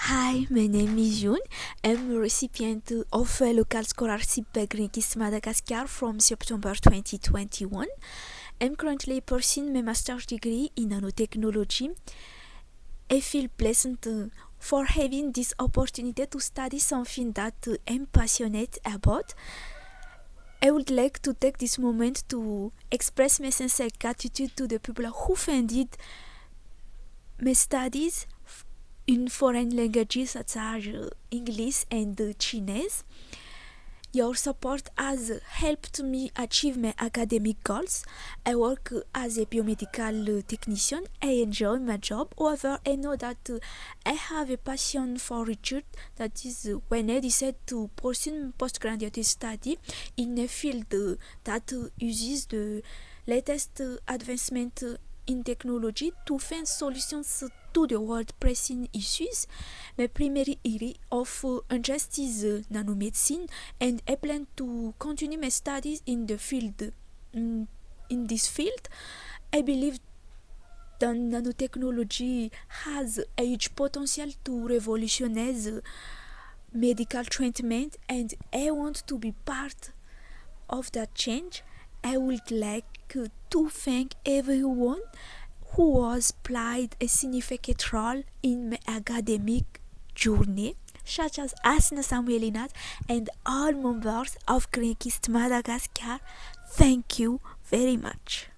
Hi, my name is June. I'm a recipient of a local scholarship by Greenpeace Madagascar from September 2021. I'm currently pursuing my master's degree in nanotechnology. I feel pleasant for having this opportunity to study something that I'm passionate about. I would like to take this moment to express my sincere gratitude to the people who funded my studies in foreign languages such as English and Chinese. Your support has helped me achieve my academic goals. I work as a biomedical technician. I enjoy my job. However, I know that I have a passion for research. That is when I decided to pursue postgraduate study in a field that uses the latest advancement in technology to find solutions to the world pressing issues. My primary area of interest is nanomedicine, and I plan to continue my studies in the field. In this field, I believe that nanotechnology has a huge potential to revolutionize medical treatment, and I want to be part of that change. I would like to thank everyone who has played a significant role in my academic journey, such as Asna Samuelinat and all members of Greenpeace Madagascar. Thank you very much.